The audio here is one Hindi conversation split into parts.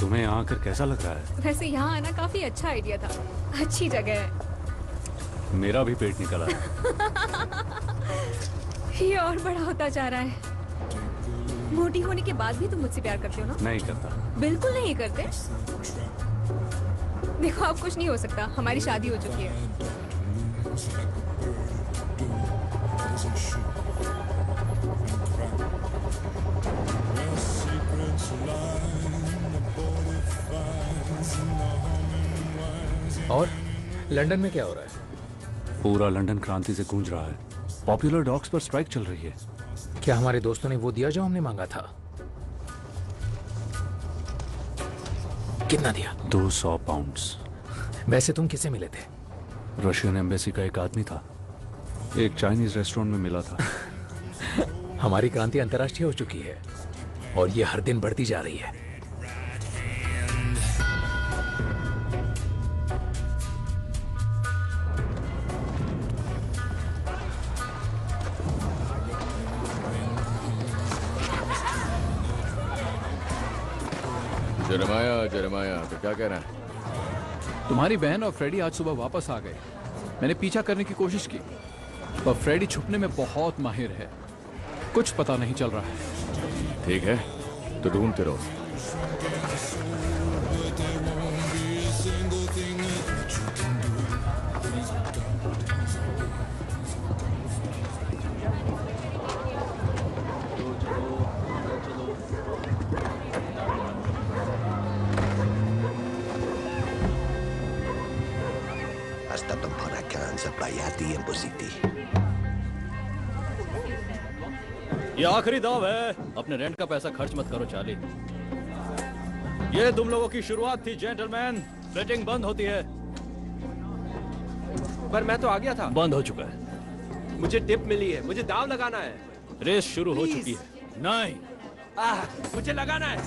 तुम्हें यहाँ आकर कैसा लग रहा है? वैसे यहाँ आना काफी अच्छा आइडिया था। अच्छी जगह है। मेरा भी पेट निकल आया। ये और बड़ा होता जा रहा है। मोटी होने के बाद भी तुम मुझसे प्यार करते हो ना? नहीं करता। बिल्कुल नहीं करते। देखो अब कुछ नहीं हो सकता, हमारी शादी हो चुकी है। और लंदन में क्या हो रहा है? पूरा लंदन क्रांति से गूंज रहा है। पॉपुलर डॉग्स पर स्ट्राइक चल रही है। क्या हमारे दोस्तों ने वो दिया जो हमने मांगा था? कितना दिया? 200 पाउंड्स। वैसे तुम किससे मिले थे? रशियन एम्बेसी का एक आदमी था। एक चाइनीज रेस्टोरेंट में मिला था। हमारी क्रांति अंतर्राष्ट्रीय हो चुकी है और ये हर दिन बढ़ती जा रही है। जरमाया तो क्या कह रहा है? तुम्हारी बहन और फ्रेडी आज सुबह वापस आ गए। मैंने पीछा करने की कोशिश की, पर फ्रेडी छुपने में बहुत माहिर है। कुछ पता नहीं चल रहा है। ठीक है, तो ढूंढते रहो। ये आखिरी दाव है। अपने रेंट का पैसा खर्च मत करो चार्ली। ये तुम लोगों की शुरुआत थी जेंटलमैन। फ्लेटिंग बंद होती है। पर मैं तो आ गया था। बंद हो चुका है। मुझे टिप मिली है, मुझे दाव लगाना है। रेस शुरू हो चुकी है। नहीं, मुझे लगाना है।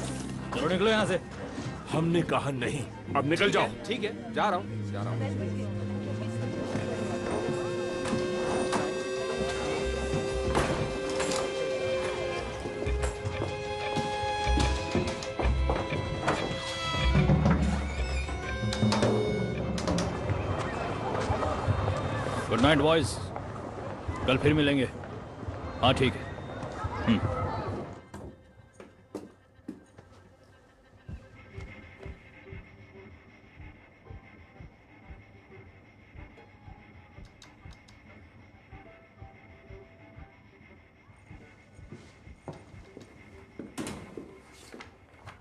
चलो निकलो यहाँ से। हमने कहा नहीं, अब निकल जाओ। ठीक है, जा रहा हूँ। गुड नाइट बॉयज, कल फिर मिलेंगे। हाँ ठीक है।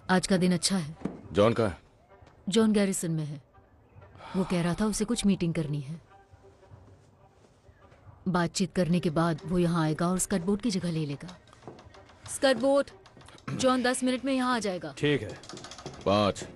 आज का दिन अच्छा है। जॉन का? जॉन गैरिसन में है। वो कह रहा था उसे कुछ मीटिंग करनी है। बातचीत करने के बाद वो यहाँ आएगा और स्कट बोट की जगह ले लेगा। स्कट बोट, जॉन 10 मिनट में यहाँ आ जाएगा। ठीक है। 5।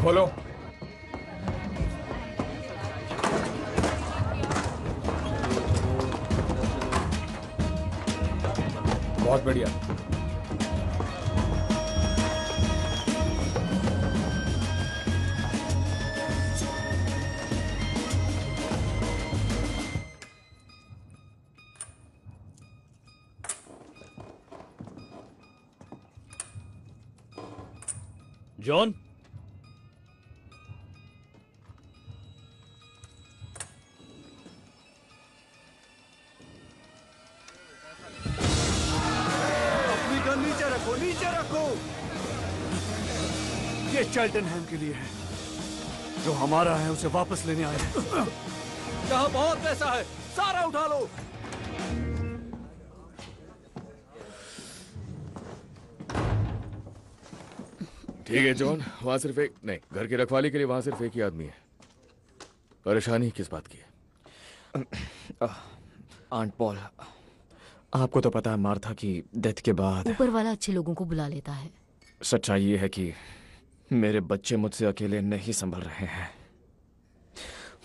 बोलो। बहुत बढ़िया। जॉन, नीचे रखो। ये चैल्टनहैम के लिए है। जो हमारा है उसे वापस लेने आए। यहाँ बहुत पैसा है, सारा उठा लो। ठीक है जॉन, वहां सिर्फ एक नहीं, घर की रखवाली के लिए वहां सिर्फ एक ही आदमी है। परेशानी किस बात की है? आंट पॉल, आपको तो पता है मार्था की डेथ के बाद ऊपर वाला अच्छे लोगों को बुला लेता है। सच्चाई ये है कि मेरे बच्चे मुझसे अकेले नहीं संभल रहे हैं।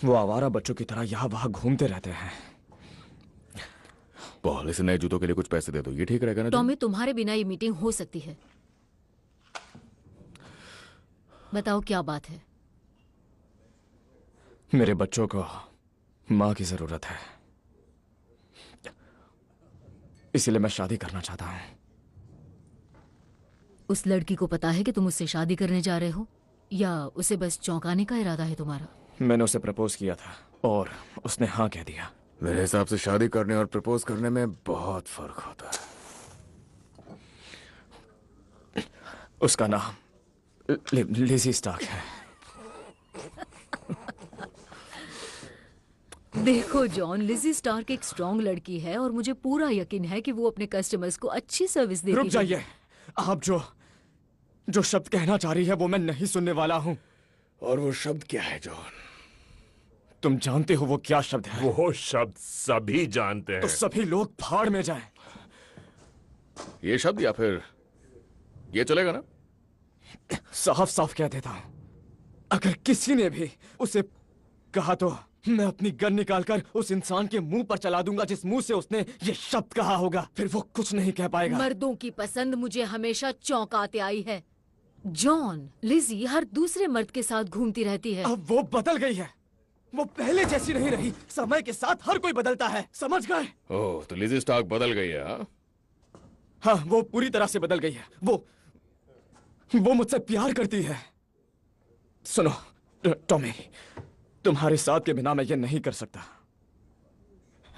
वो आवारा बच्चों की तरह यहाँ वहां घूमते रहते हैं। पॉल, इसे नए जूतों के लिए कुछ पैसे दे दो, ये ठीक रहेगा ना? टॉमी, तुम्हारे बिना ये मीटिंग हो सकती है। बताओ क्या बात है? मेरे बच्चों को माँ की जरूरत है, इसीलिए मैं शादी करना चाहता हूँ। उस लड़की को पता है कि तुम उससे शादी करने जा रहे हो, या उसे बस चौंकाने का इरादा है तुम्हारा? मैंने उसे प्रपोज किया था और उसने हाँ कह दिया। मेरे हिसाब से शादी करने और प्रपोज करने में बहुत फर्क होता है। उसका नाम लिजी स्टार्क है। देखो जॉन, लिजी स्टार्क एक स्ट्रॉन्ग लड़की है और मुझे पूरा यकीन है कि वो अपने कस्टमर्स को अच्छी सर्विस देगी। रुक जाइए, आप जो शब्द कहना चाह रही है वो मैं नहीं सुनने वाला हूँ। और वो शब्द क्या है जॉन? तुम जानते हो वो क्या शब्द है? वो शब्द सभी जानते हैं। तो सभी लोग भाड़ में जाएं। ये शब्द या फिर ये चलेगा ना? साफ साफ कह देता हूं, अगर किसी ने भी उसे कहा तो मैं अपनी गन निकालकर उस इंसान के मुंह पर चला दूंगा जिस मुंह से उसने ये शब्द कहा होगा। फिर वो कुछ नहीं कह पाएगा। मर्दों की पसंद मुझे हमेशा चौंकाते आई है जॉन। लिजी हर दूसरे मर्द के साथ घूमती रहती है। अब वो बदल गई है, वो पहले जैसी नहीं रही। समय के साथ हर कोई बदलता है, समझ गए? ओह, तो लिजी स्टार्क बदल गई है? हाँ, वो पूरी तरह से बदल गई है। वो मुझसे प्यार करती है। सुनो टॉमी, तुम्हारे साथ के बिना मैं ये नहीं कर सकता।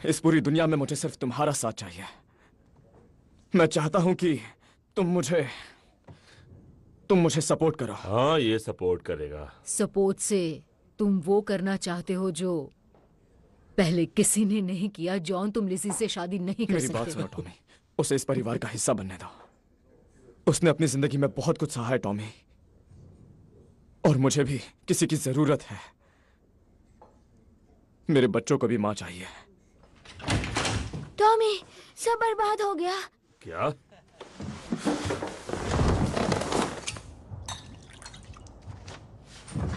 इस पूरी दुनिया में मुझे सिर्फ तुम्हारा साथ चाहिए। मैं चाहता हूं कि तुम मुझे सपोर्ट करो। हाँ, ये सपोर्ट करेगा। सपोर्ट से तुम वो करना चाहते हो जो पहले किसी ने नहीं किया। जॉन, तुम लिजी से शादी नहीं कर मेरी सकते। बात सुनो टॉमी, उसे इस परिवार का हिस्सा बनने दो। उसने अपनी जिंदगी में बहुत कुछ सहा है टॉमी, और मुझे भी किसी की जरूरत है। मेरे बच्चों को भी मां चाहिए। टॉमी, सब बर्बाद हो गया। क्या?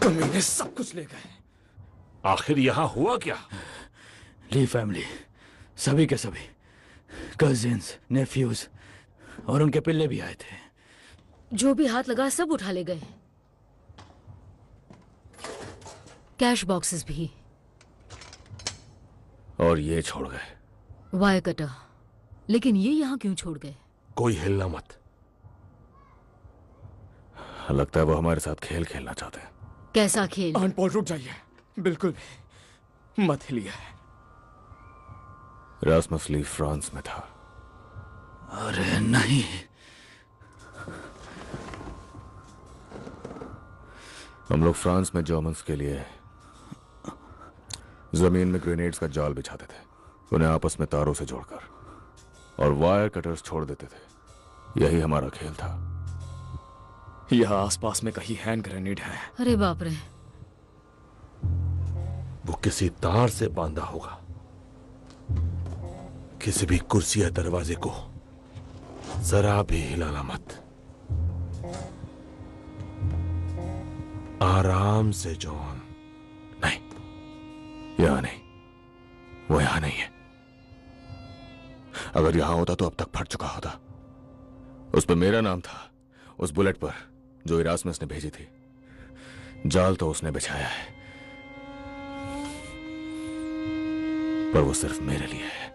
कमीने सब कुछ ले गए। आखिर यहाँ हुआ क्या? ली फैमिली, सभी के सभी कजिन्स, नेफ्यूज और उनके पिल्ले भी आए थे। जो भी हाथ लगा सब उठा ले गए, कैश बॉक्सेस भी। और ये छोड़ गए वायर कटर। लेकिन ये यहाँ क्यों छोड़ गए? कोई हिलना मत। लगता है वो हमारे साथ खेल खेलना चाहते हैं। कैसा खेल? आंट पॉल, रुक जाइए, बिल्कुल भी मत हिलिए। रास्मस ली फ्रांस में था। अरे नहीं, हम लोग फ्रांस में जर्मन्स के लिए जमीन में ग्रेनेड्स का जाल बिछाते थे, उन्हें आपस में तारों से जोड़कर, और वायर कटर्स छोड़ देते थे। यही हमारा खेल था। यहाँ आसपास में कहीं हैंड ग्रेनेड है। अरे बाप रे। वो किसी तार से बांधा होगा। किसी भी कुर्सी या दरवाजे को जरा भी हिलाना मत। आराम से जॉन। नहीं, यहां नहीं, वो यहां नहीं है। अगर यहां होता तो अब तक फट चुका होता। उस पर मेरा नाम था, उस बुलेट पर जो इरास्मस ने भेजी थी। जाल तो उसने बिछाया है, पर वो सिर्फ मेरे लिए है।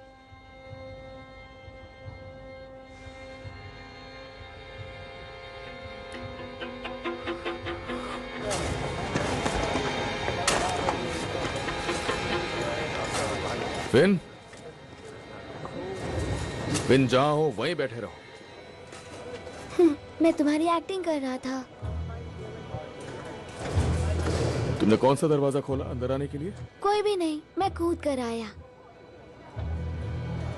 फिन जहां हो वहीं बैठे रहो। मैं तुम्हारी एक्टिंग कर रहा था। तुमने कौन सा दरवाजा खोला अंदर आने के लिए? कोई भी नहीं, मैं कूद कर आया।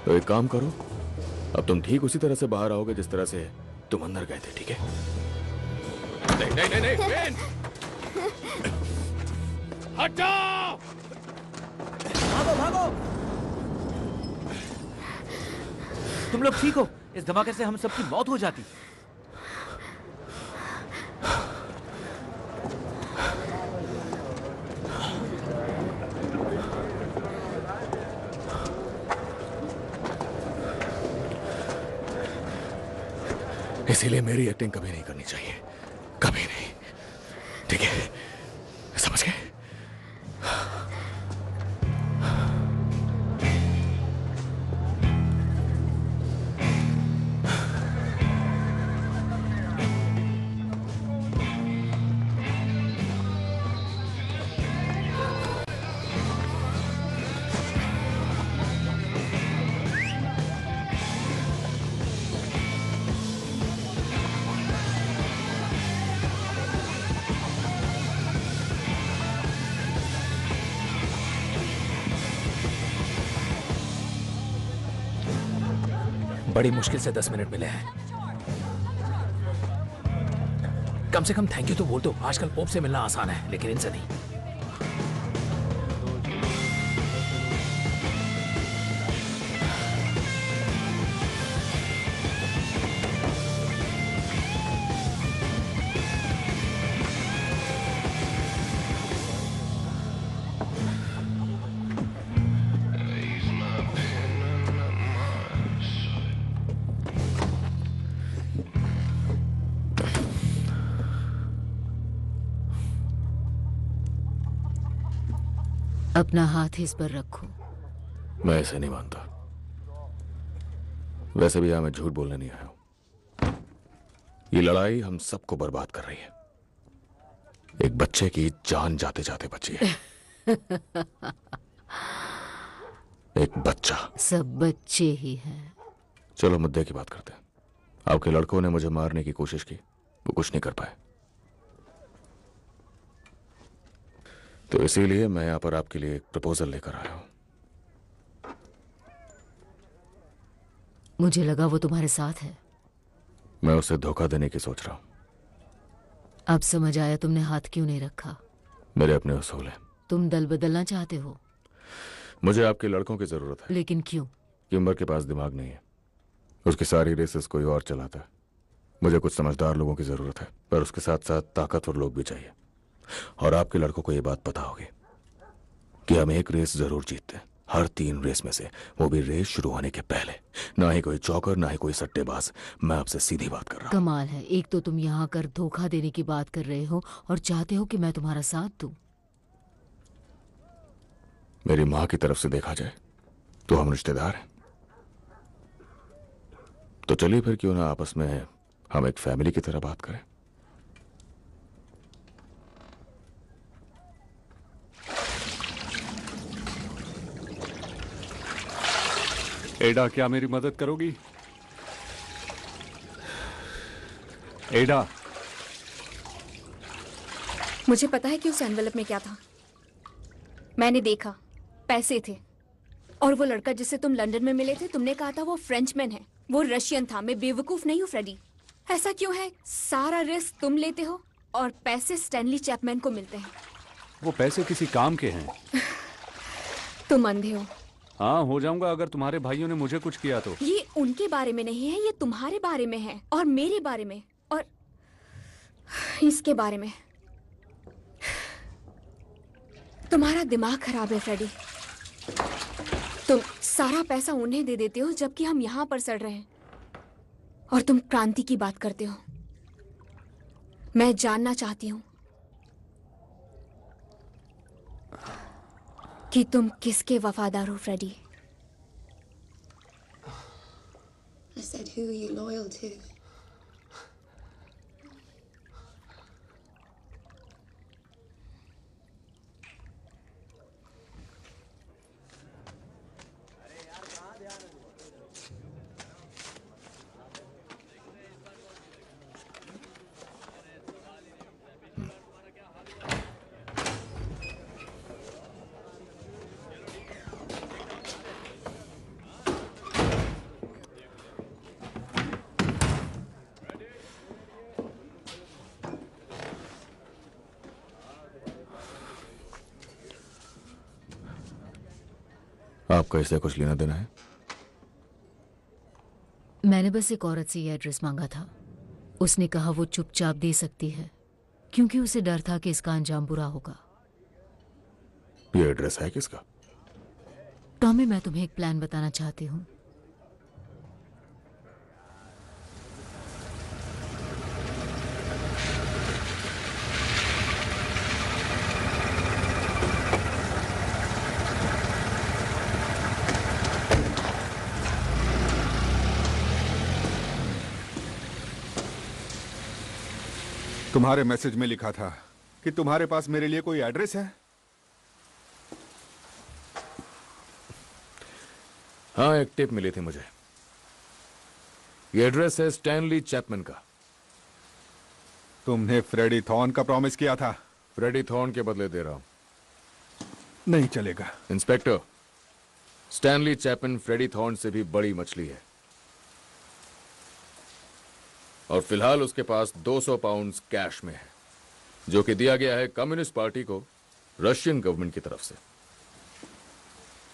तो एक काम करो, अब तुम ठीक उसी तरह से बाहर आओगे जिस तरह से तुम अंदर गए थे, ठीक है? नहीं नहीं नहीं नहीं, फिन! हट जाओ! भागो भागो! तुम लोग ठीक हो? इस धमाके से हम सबकी मौत हो जाती। इसीलिए मेरी एक्टिंग कभी नहीं करनी चाहिए, कभी नहीं। ठीक है, समझ गए? बड़ी मुश्किल से 10 मिनट मिले हैं। कम से कम थैंक यू तो बोल दो। आजकल पोप से मिलना आसान है, लेकिन इनसे नहीं। अपना हाथ इस पर रखो। मैं ऐसे नहीं मानता। वैसे भी यहां मैं झूठ बोलने नहीं आया हूं। ये लड़ाई हम सबको बर्बाद कर रही है। एक बच्चे की जान जाते जाते बची है। एक बच्चा। सब बच्चे ही हैं। चलो मुद्दे की बात करते हैं। आपके लड़कों ने मुझे मारने की कोशिश की, वो कुछ नहीं कर पाए। तो इसीलिए मैं यहां पर आपके लिए एक प्रपोजल लेकर आया हूं। मुझे लगा वो तुम्हारे साथ है। मैं उसे धोखा देने की सोच रहा हूं। अब समझ आया तुमने हाथ क्यों नहीं रखा। मेरे अपने उसूल हैं। तुम दल बदलना चाहते हो। मुझे आपके लड़कों की जरूरत है। लेकिन क्यों? किम्बर के पास दिमाग नहीं है। उसकी सारी रेसेस कोई और चलाता है। मुझे कुछ समझदार लोगों की जरूरत है, पर उसके साथ साथ ताकतवर लोग भी चाहिए। और आपके लड़कों को यह बात पता होगी कि हम एक रेस जरूर जीतते हैं, हर 3 रेस में से, वो भी रेस शुरू होने के पहले। ना ही कोई चौकर, ना ही कोई सट्टेबाज। मैं आपसे सीधी बात कर रहा हूं। कमाल है, एक तो तुम यहाँ कर धोखा देने की बात कर रहे हो और चाहते हो कि मैं तुम्हारा साथ दूं। मेरी मां की तरफ से देखा जाए तो हम रिश्तेदार हैं। तो चलिए फिर क्यों ना आपस में हम एक फैमिली की तरह बात करें। एडा, क्या मेरी मदद करोगी? एडा, मुझे पता है कि उस एनवेलप में क्या था। मैंने देखा, पैसे थे। और वो लड़का जिससे तुम लंदन में मिले थे, तुमने कहा था वो फ्रेंचमैन है। वो रशियन था। मैं बेवकूफ नहीं हूँ फ्रेडी। ऐसा क्यों है? सारा रिस्क तुम लेते हो और पैसे स्टैनली चैपमैन को मिलते हैं। वो पैसे किसी काम के हैं। तुम अंधे हो। हाँ, हो जाऊंगा अगर तुम्हारे भाइयों ने मुझे कुछ किया तो। ये उनके बारे में नहीं है, ये तुम्हारे बारे में है और मेरे बारे में और इसके बारे में। तुम्हारा दिमाग खराब है फ्रेडी। तुम सारा पैसा उन्हें दे देते हो जबकि हम यहां पर सड़ रहे हैं, और तुम क्रांति की बात करते हो। मैं जानना चाहती हूं कि तुम किसके वफादार हो Freddy. I said, who are you loyal to? आपका इससे कुछ लेना देना है? मैंने बस एक औरत से ये एड्रेस मांगा था। उसने कहा वो चुपचाप दे सकती है क्योंकि उसे डर था कि इसका अंजाम बुरा होगा। ये एड्रेस है किसका? टॉमी, मैं तुम्हें एक प्लान बताना चाहती हूँ। तुम्हारे मैसेज में लिखा था कि तुम्हारे पास मेरे लिए कोई एड्रेस है? हाँ, एक टिप मिली थी मुझे। ये एड्रेस है स्टैनली चैपमैन का। तुमने फ्रेडी थॉर्न का प्रॉमिस किया था। फ्रेडी थॉर्न के बदले दे रहा हूं। नहीं चलेगा। Inspector, Stanley Chapman Freddie Thorne से भी बड़ी मछली है और फिलहाल उसके पास 200 पाउंड्स कैश में है, जो कि दिया गया है कम्युनिस्ट पार्टी को रशियन गवर्नमेंट की तरफ से।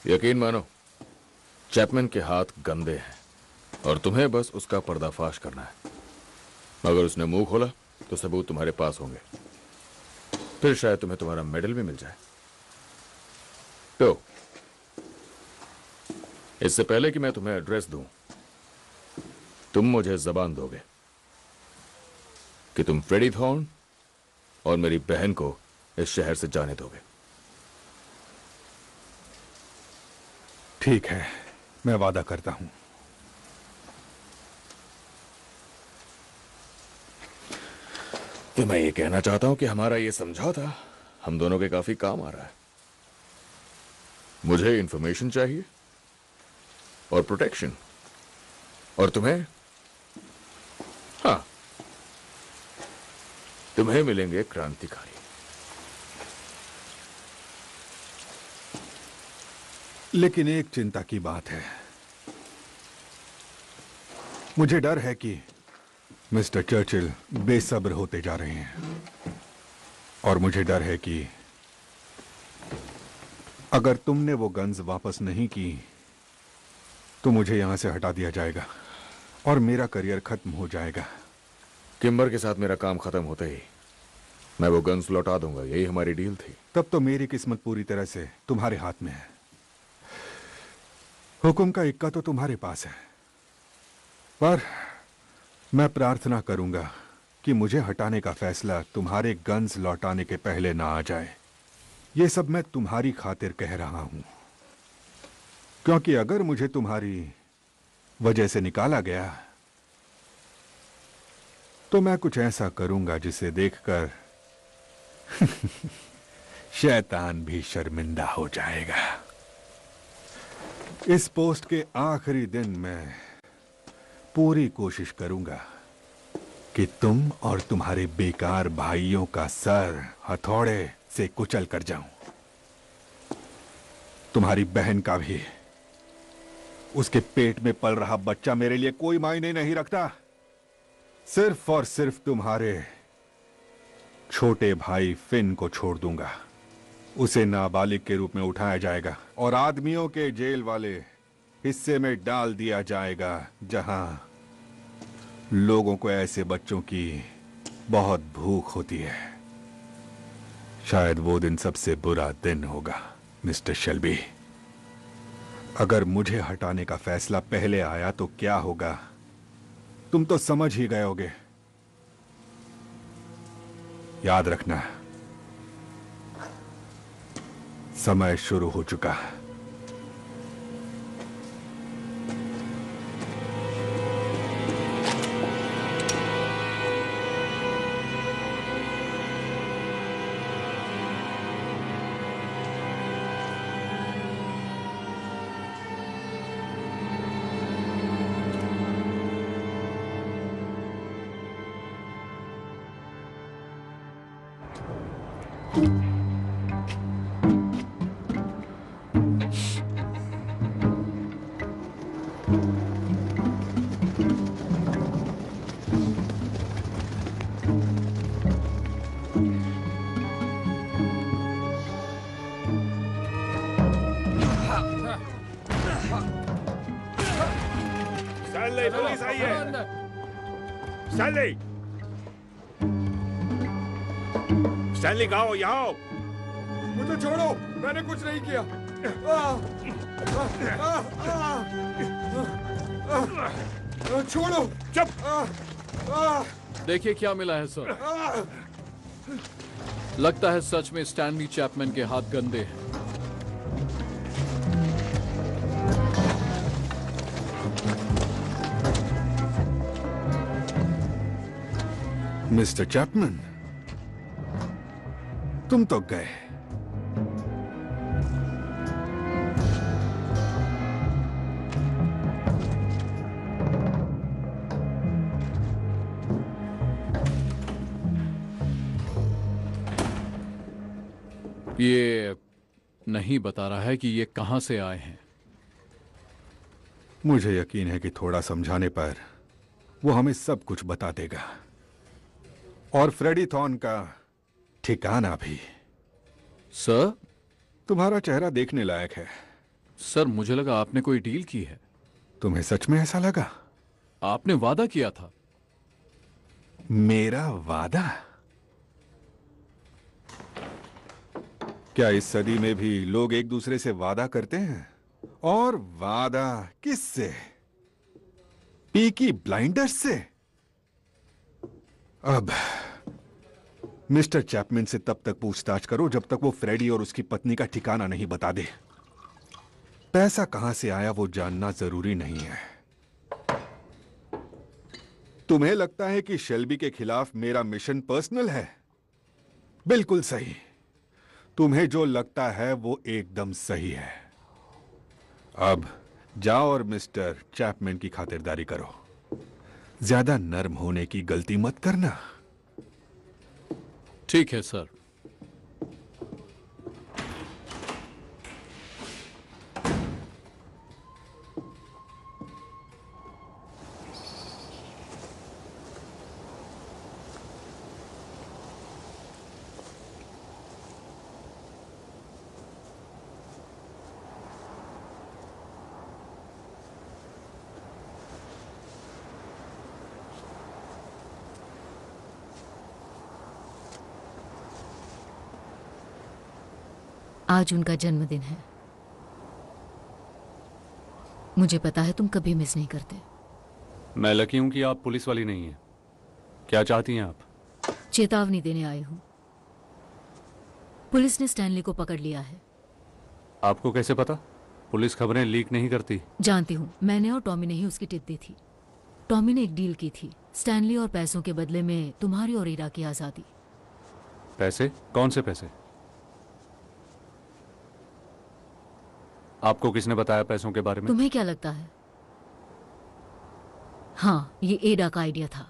यकीन मानो, चैपमैन के हाथ गंदे हैं और तुम्हें बस उसका पर्दाफाश करना है। अगर उसने मुंह खोला तो सबूत तुम्हारे पास होंगे, फिर शायद तुम्हें तुम्हारा मेडल भी मिल जाए। तो इससे पहले कि मैं तुम्हें एड्रेस दूं, तुम मुझे जबान दोगे कि तुम फ्रेडी थॉर्न और मेरी बहन को इस शहर से जाने दोगे। ठीक है, मैं वादा करता हूं। तो मैं ये कहना चाहता हूं कि हमारा ये समझौता हम दोनों के काफी काम आ रहा है। मुझे इंफॉर्मेशन चाहिए और प्रोटेक्शन, और तुम्हें, हाँ, तुम्हें मिलेंगे क्रांतिकारी। लेकिन एक चिंता की बात है। मुझे डर है कि मिस्टर चर्चिल बेसब्र होते जा रहे हैं, और मुझे डर है कि अगर तुमने वो गन्स वापस नहीं की तो मुझे यहां से हटा दिया जाएगा और मेरा करियर खत्म हो जाएगा। किम्बर के साथ मेरा काम खत्म होते ही मैं वो गन्स लौटा दूंगा, यही हमारी डील थी। तब तो मेरी किस्मत पूरी तरह से तुम्हारे हाथ में है। हुक्म का इक्का तो तुम्हारे पास है, पर मैं प्रार्थना करूंगा कि मुझे हटाने का फैसला तुम्हारे गन्स लौटाने के पहले ना आ जाए। ये सब मैं तुम्हारी खातिर कह रहा हूं, क्योंकि अगर मुझे तुम्हारी वजह से निकाला गया तो मैं कुछ ऐसा करूंगा जिसे देखकर शैतान भी शर्मिंदा हो जाएगा। इस पोस्ट के आखिरी दिन मैं पूरी कोशिश करूंगा कि तुम और तुम्हारे बेकार भाइयों का सर हथौड़े से कुचल कर जाऊं। तुम्हारी बहन का भी। उसके पेट में पल रहा बच्चा मेरे लिए कोई मायने नहीं रखता। सिर्फ और सिर्फ तुम्हारे छोटे भाई फिन को छोड़ दूंगा। उसे नाबालिग के रूप में उठाया जाएगा और आदमियों के जेल वाले हिस्से में डाल दिया जाएगा, जहां लोगों को ऐसे बच्चों की बहुत भूख होती है। शायद वो दिन सबसे बुरा दिन होगा, मिस्टर शेल्बी। अगर मुझे हटाने का फैसला पहले आया तो क्या होगा, तुम तो समझ ही गए होगे। याद रखना, समय शुरू हो चुका है। स्टैनली, पुलिस आई है। स्टैनली, स्टैनली कहाँ हो? यहाँ हो। मुझे छोड़ो, मैंने कुछ नहीं किया। छोड़ो। चुप। देखिए क्या मिला है सर। लगता है सच में स्टैनली चैपमैन के हाथ गंदे हैं। मिस्टर चैपमैन, तुम तो गए। ये नहीं बता रहा है कि ये कहां से आए हैं। मुझे यकीन है कि थोड़ा समझाने पर वो हमें सब कुछ बता देगा, और फ्रेडी थॉर्न का ठिकाना भी। सर, तुम्हारा चेहरा देखने लायक है। सर, मुझे लगा आपने कोई डील की है। तुम्हें सच में ऐसा लगा? आपने वादा किया था। मेरा वादा? क्या इस सदी में भी लोग एक दूसरे से वादा करते हैं? और वादा किससे? पीकी ब्लाइंडर्स से? अब मिस्टर चैपमैन से तब तक पूछताछ करो जब तक वो फ्रेडी और उसकी पत्नी का ठिकाना नहीं बता दे। पैसा कहां से आया वो जानना जरूरी नहीं है। तुम्हें लगता है कि शेल्बी के खिलाफ मेरा मिशन पर्सनल है? बिल्कुल सही। तुम्हें जो लगता है वो एकदम सही है। अब जाओ और मिस्टर चैपमैन की खातिरदारी करो। ज्यादा नर्म होने की गलती मत करना। ठीक है सर। आज उनका जन्मदिन है। मुझे पता है तुम कभी मिस नहीं करते। मैं लकी हूं कि आप पुलिस वाली नहीं हैं। क्या चाहती हैं आप? चेतावनी देने आई हूं। पुलिस ने स्टैनली को पकड़ लिया है। आपको कैसे पता? पुलिस खबरें लीक नहीं करती। जानती हूं, मैंने और टॉमी ने ही उसकी टिप दी थी। टॉमी ने एक डील की थी, स्टैनली और पैसों के बदले में तुम्हारी और ईरा की आजादी। पैसे? कौन से पैसे? आपको किसने बताया पैसों के बारे में? तुम्हें क्या लगता है? हाँ, ये एडा का आइडिया था,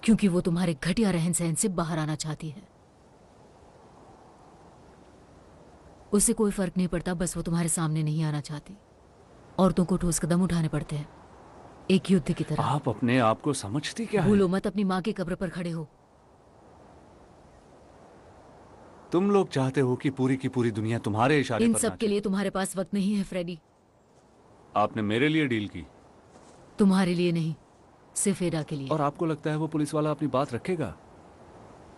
क्योंकि वो तुम्हारे घटिया रहन सहन से बाहर आना चाहती है। उसे कोई फर्क नहीं पड़ता, बस वो तुम्हारे सामने नहीं आना चाहती। औरतों को ठोस कदम उठाने पड़ते हैं, एक युद्ध की तरह। आप अपने आप को समझती क्या है? भूलो मत, अपनी माँ की कब्र पर खड़े हो। तुम लोग चाहते हो कि पूरी की पूरी दुनिया तुम्हारे इशारे इन पर सब के लिए तुम्हारे पास वक्त नहीं है फ्रेडी। आपने मेरे लिए डील की? तुम्हारे लिए नहीं, सिर्फ एडा के लिए। और आपको लगता है वो पुलिस वाला अपनी बात रखेगा?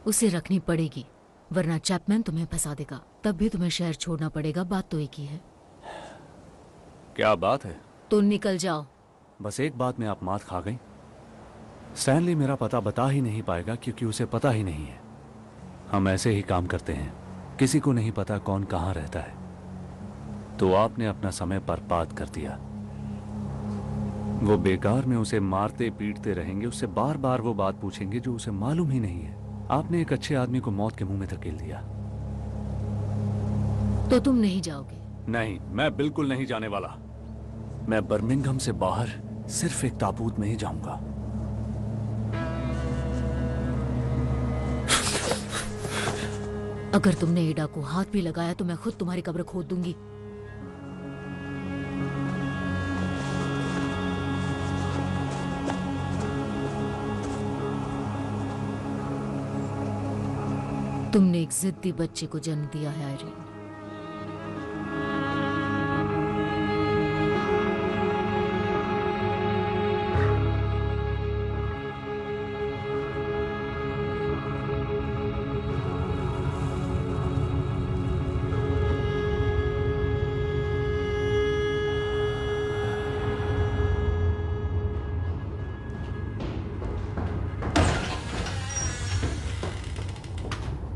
उसे रखनी पड़ेगी, वरना चैपमैन तुम्हें फंसा देगा। तब भी तुम्हें शहर छोड़ना पड़ेगा। बात तो एक ही है। क्या बात है? तो निकल जाओ। बस एक बात में आप मात खा गई। स्टैनली मेरा पता बता ही नहीं पाएगा, क्योंकि उसे पता ही नहीं है। हम ऐसे ही काम करते हैं, किसी को नहीं पता कौन कहां रहता है। तो आपने अपना समय बर्बाद कर दिया। वो बेकार में उसे मारते पीटते रहेंगे, उससे बार बार वो बात पूछेंगे जो उसे मालूम ही नहीं है। आपने एक अच्छे आदमी को मौत के मुंह में धकेल दिया। तो तुम नहीं जाओगे? नहीं, मैं बिल्कुल नहीं जाने वाला। मैं बर्मिंघम से बाहर सिर्फ एक ताबूत में ही जाऊंगा। अगर तुमने एडा को हाथ भी लगाया तो मैं खुद तुम्हारी कब्र खोद दूंगी। तुमने एक जिद्दी बच्चे को जन्म दिया है आयरीन।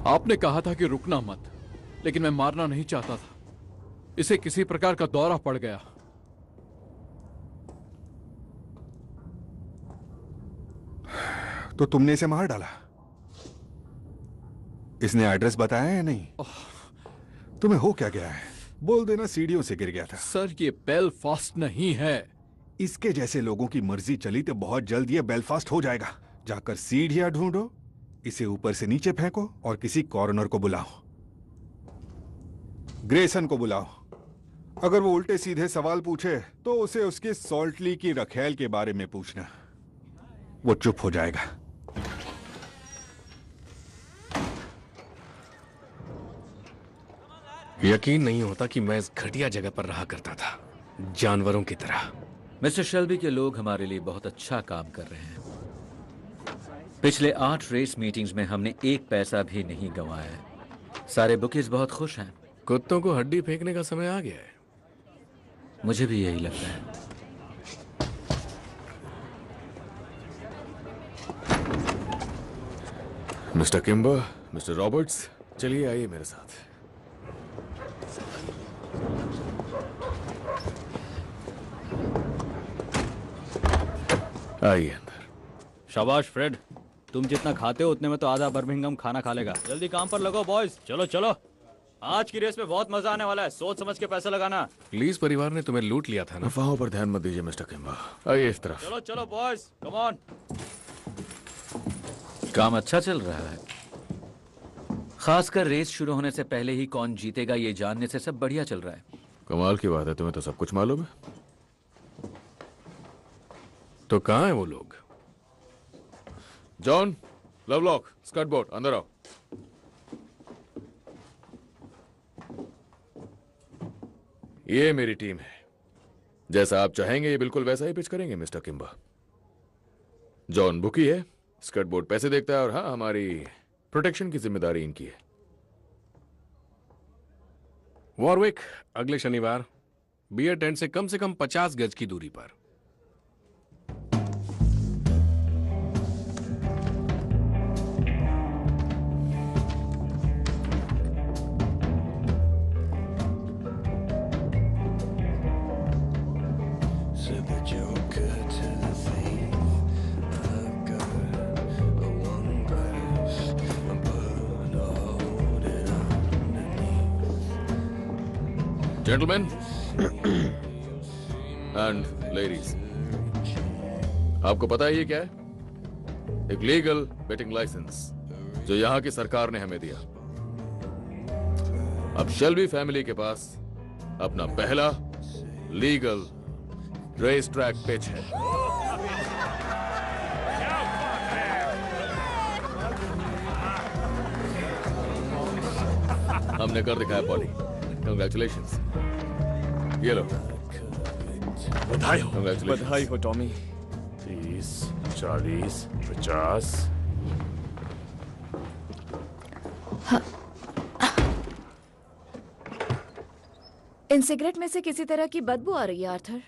आपने कहा था कि रुकना मत, लेकिन मैं मारना नहीं चाहता था। इसे किसी प्रकार का दौरा पड़ गया। तो तुमने इसे मार डाला? इसने एड्रेस बताया या नहीं? तुम्हें हो क्या गया है? बोल देना सीढ़ियों से गिर गया था। सर ये बेलफास्ट नहीं है। इसके जैसे लोगों की मर्जी चली तो बहुत जल्द ये बेलफास्ट हो जाएगा। जाकर सीढ़ियां ढूंढो, इसे ऊपर से नीचे फेंको और किसी कॉर्नर को बुलाओ। ग्रेसन को बुलाओ। अगर वो उल्टे सीधे सवाल पूछे तो उसे उसके सॉल्टली की रखेल के बारे में पूछना। वो चुप हो जाएगा। यकीन नहीं होता कि मैं इस घटिया जगह पर रहा करता था, जानवरों की तरह। मिस्टर शेल्बी के लोग हमारे लिए बहुत अच्छा काम कर रहे हैं। पिछले 8 रेस मीटिंग्स में हमने एक पैसा भी नहीं गंवाया है। सारे बुकीज बहुत खुश हैं। कुत्तों को हड्डी फेंकने का समय आ गया है। मुझे भी यही लगता है। मिस्टर किम्बर, मिस्टर रॉबर्ट्स, चलिए आइए मेरे साथ। आइए अंदर। शाबाश फ्रेड, तुम जितना खाते हो उतने में तो आधा बर्मिंघम खाना खा लेगा। जल्दी काम पर लगो बॉयज, चलो चलो। आज की रेस में बहुत मजा आने वाला है, सोच समझ के पैसा लगाना। प्लीज, परिवार ने तुम्हें लूट लिया था ना। अफवाहों पर ध्यान मत दीजिए मिस्टर किम्बर। आइए इस तरफ। चलो चलो बॉयज, कम ऑन। काम अच्छा चल रहा है। खासकर रेस शुरू होने से पहले ही कौन जीतेगा ये जानने से सब बढ़िया चल रहा है। कमाल की बात है, तुम्हें तो सब कुछ मालूम है। तो कहाँ है वो लोग? जॉन, लवलॉक, स्कर्ट बोर्ड, अंदर आओ। ये मेरी टीम है। जैसा आप चाहेंगे ये बिल्कुल वैसा ही पिच करेंगे मिस्टर किम्बर। जॉन बुकी है, स्कर्ट बोर्ड पैसे देखता है, और हाँ, हमारी प्रोटेक्शन की जिम्मेदारी इनकी है। वॉरविक, अगले शनिवार बियर टेंट से कम 50 गज की दूरी पर। जेंटलमैन एंड लेडीज, आपको पता है ये क्या है? एक लीगल बेटिंग लाइसेंस जो यहां की सरकार ने हमें दिया। अब शेल्बी फैमिली के पास अपना पहला लीगल रेस ट्रैक पिच है। हमने कर दिखाया पॉली। कंग्रेचुलेशंस। ये लो। बधाई हो। बधाई हो टॉमी। 30, 40, 50। इन सिगरेट में से किसी तरह की बदबू आ रही है आर्थर।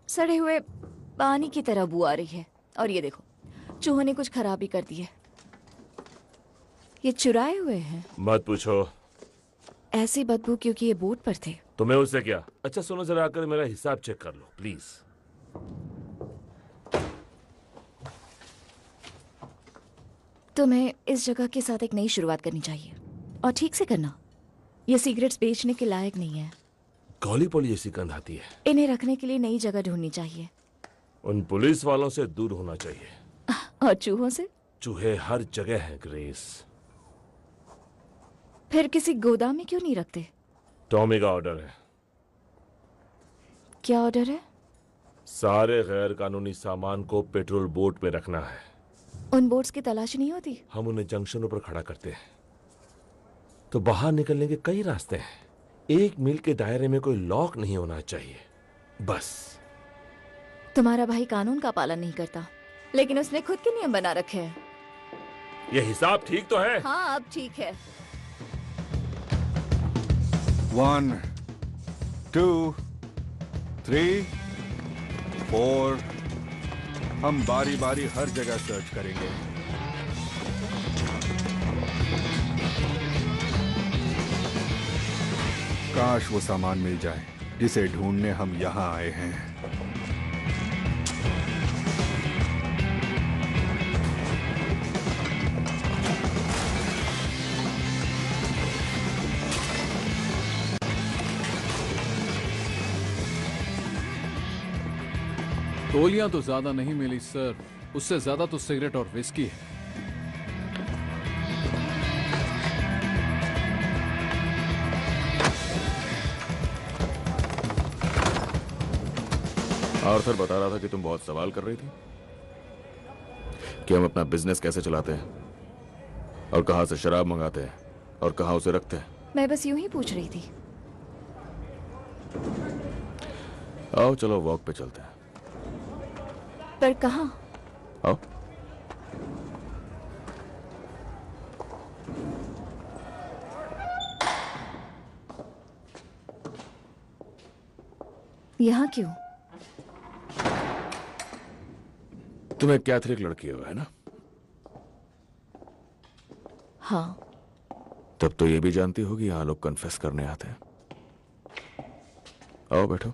सड़े हुए पानी की तरह बू आ रही है। और ये देखो, चूहों ने कुछ खराबी कर दी है। ये चुराए हुए हैं। मत पूछो। ऐसी बदबू क्योंकि ये बोट पर थे। तुम्हें उससे क्या? अच्छा सुनो, जरा आकर मेरा हिसाब चेक कर लो प्लीज। तुम्हें इस जगह के साथ एक नई शुरुआत करनी चाहिए, और ठीक से करना। ये सिगरेट्स बेचने के लायक नहीं है। कौली पोली जैसी गंध आती है। इन्हें रखने के लिए नई जगह ढूंढनी चाहिए। उन पुलिस वालों से दूर होना चाहिए। और चूहों से? चूहे हर जगह हैं ग्रेस। फिर किसी गोदाम में क्यों नहीं रखते? टॉमी का ऑर्डर है। क्या ऑर्डर है? सारे गैर कानूनी सामान को पेट्रोल बोट में रखना है। उन बोट्स की तलाश नहीं होती? हम उन्हें जंक्शनों पर खड़ा करते हैं, तो बाहर निकलने के कई रास्ते हैं। 1 मील के दायरे में कोई लॉक नहीं होना चाहिए, बस। तुम्हारा भाई कानून का पालन नहीं करता, लेकिन उसने खुद के नियम बना रखे हैं। ये हिसाब ठीक तो है? हाँ, अब ठीक है। 1, 2, 3, 4। हम बारी बारी हर जगह सर्च करेंगे। काश वो सामान मिल जाए जिसे ढूंढने हम यहां आए हैं। गोलियां तो ज्यादा नहीं मिली सर, उससे ज्यादा तो सिगरेट और विस्की है। आर्थर बता रहा था कि तुम बहुत सवाल कर रही थी कि हम अपना बिजनेस कैसे चलाते हैं और कहां से शराब मंगाते हैं और कहां उसे रखते हैं। मैं बस यूं ही पूछ रही थी। आओ चलो वॉक पे चलते हैं। पर कहां? आओ। यहाँ क्यों? तुम एक कैथलिक लड़की हो, है ना? हाँ। तब तो ये भी जानती होगी यहां लोग कन्फेस करने आते हैं। आओ बैठो।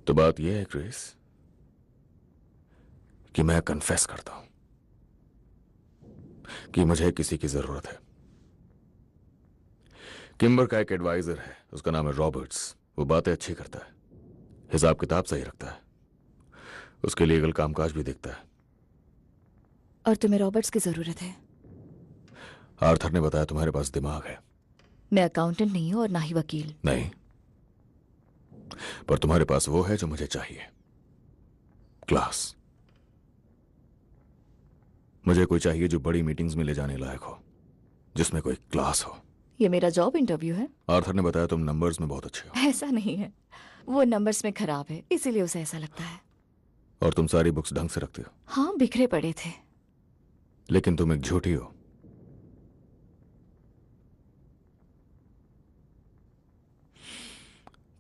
तो बात यह है क्रिस कि मैं कन्फेस करता हूं कि मुझे किसी की जरूरत है। किम्बर का एक एडवाइजर है, उसका नाम है रॉबर्ट्स। वो बातें अच्छी करता है, हिसाब किताब सही रखता है, उसके लीगल कामकाज भी देखता है। और तुम्हें रॉबर्ट्स की जरूरत है? आर्थर ने बताया तुम्हारे पास दिमाग है। मैं अकाउंटेंट नहीं हूं और ना ही वकील। नहीं, पर तुम्हारे पास वो है जो मुझे चाहिए, क्लास। मुझे कोई चाहिए जो बड़ी मीटिंग्स में ले जाने लायक हो, जिसमें कोई क्लास हो। ये मेरा जॉब इंटरव्यू है। आर्थर ने बताया तुम नंबर्स में बहुत अच्छे हो। ऐसा नहीं है, वो नंबर्स में खराब है, इसीलिए उसे ऐसा लगता है। और तुम सारी बुक्स ढंग से रखते हो। हाँ, बिखरे पड़े थे। लेकिन तुम एक झूठी हो।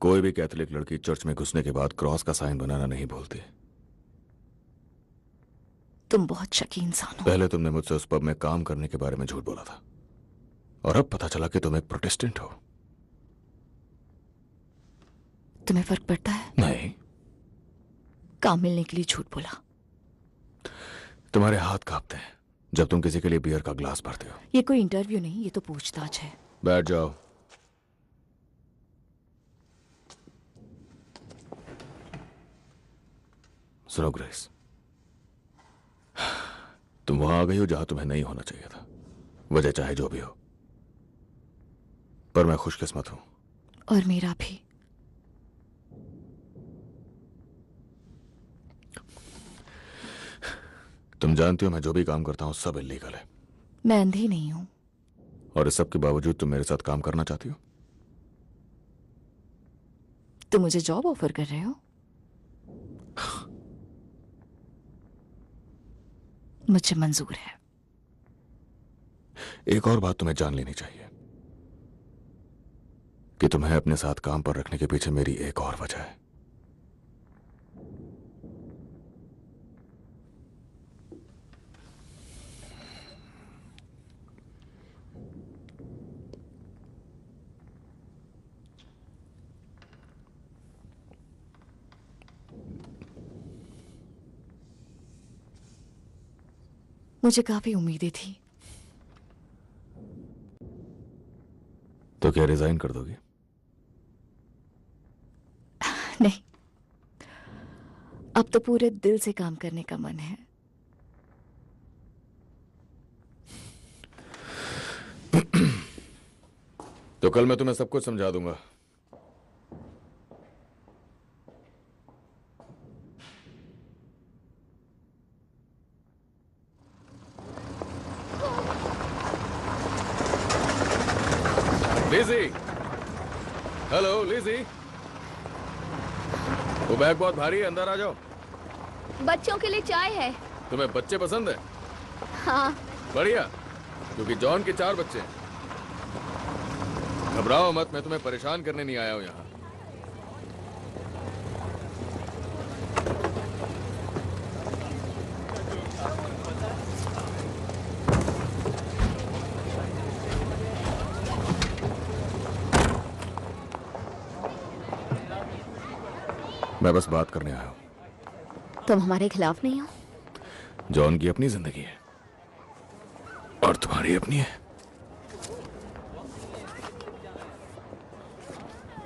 कोई भी कैथोलिक लड़की चर्च में घुसने के बाद क्रॉस का साइन बनाना नहीं भूलती। तुम बहुत शकी इंसान हो। पहले तुमने मुझसे उस पब में काम करने के बारे में झूठ बोला था, और अब पता चला कि तुम एक प्रोटेस्टेंट हो। तुम्हें फर्क पड़ता है? नहीं। काम मिलने के लिए झूठ बोला। तुम्हारे हाथ कांपते हैं जब तुम किसी के लिए बियर का ग्लास भरते हो। ये कोई इंटरव्यू नहीं, ये तो पूछताछ है। बैठ जाओ। सुनो ग्रेस, तुम वहां आ गई हो जहां तुम्हें नहीं होना चाहिए था, वजह चाहे जो भी हो, पर मैं खुशकिस्मत हूं। और मेरा भी। तुम जानती हो मैं जो भी काम करता हूं सब इल्लीगल है। मैं अंधी नहीं हूं। और इस सब के बावजूद तुम मेरे साथ काम करना चाहती हो? तुम मुझे जॉब ऑफर कर रहे हो? मुझे मंजूर है। एक और बात तुम्हें जान लेनी चाहिए कि तुम्हें अपने साथ काम पर रखने के पीछे मेरी एक और वजह है। मुझे काफी उम्मीदें थी। तो क्या रिजाइन कर दोगी? नहीं, अब तो पूरे दिल से काम करने का मन है। तो कल मैं तुम्हें सब कुछ समझा दूंगा। लिज़ी, हेलो लिज़ी, वो बैग बहुत भारी है, अंदर आ जाओ। बच्चों के लिए चाय है। तुम्हें बच्चे पसंद है? हाँ। बढ़िया, क्योंकि जॉन के 4 बच्चे हैं। घबराओ मत, मैं तुम्हें परेशान करने नहीं आया हूं यहां। मैं बस बात करने आया हूं। तुम हमारे खिलाफ नहीं हो? जॉन की अपनी जिंदगी है, और तुम्हारी अपनी है।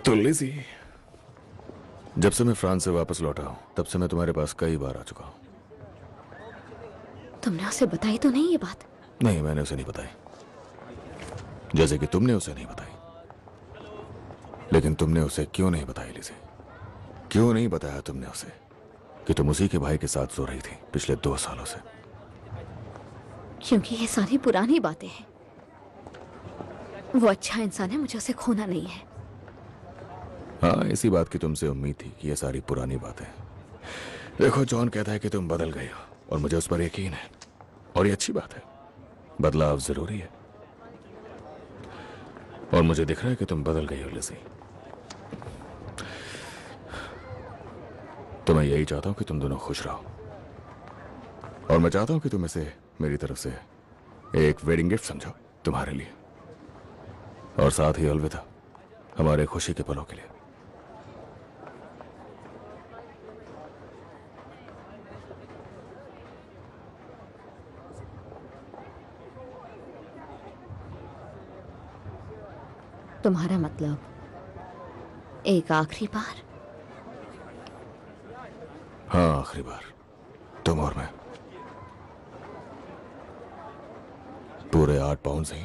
तो लिजी, जब से मैं फ्रांस से वापस लौटा हूं तब से मैं तुम्हारे पास कई बार आ चुका हूं। तुमने उसे बताई तो नहीं ये बात? नहीं, मैंने उसे नहीं बताई, जैसे कि तुमने उसे नहीं बताई। लेकिन तुमने उसे क्यों नहीं बताई लिजी? क्यों नहीं बताया तुमने उसे कि तुम उसी के भाई के साथ सो रही थी पिछले 2 सालों से? क्योंकि ये सारी पुरानी बातें हैं। वो अच्छा इंसान है, मुझे उसे खोना नहीं है। हाँ, इसी बात की तुमसे उम्मीद थी कि ये सारी पुरानी बातें। देखो, जॉन कहता है कि तुम बदल गए हो और मुझे उस पर यकीन है, और ये अच्छी बात है। बदलाव जरूरी है और मुझे दिख रहा है कि तुम बदल गई हो लिजी। तो मैं यही चाहता हूं कि तुम दोनों खुश रहो, और मैं चाहता हूं कि तुम इसे मेरी तरफ से एक वेडिंग गिफ्ट समझो तुम्हारे लिए, और साथ ही अलविदा हमारे खुशी के पलों के लिए। तुम्हारा मतलब एक आखिरी बार? हाँ, आखिरी बार, तुम और मैं। पूरे 8 पाउंड ही।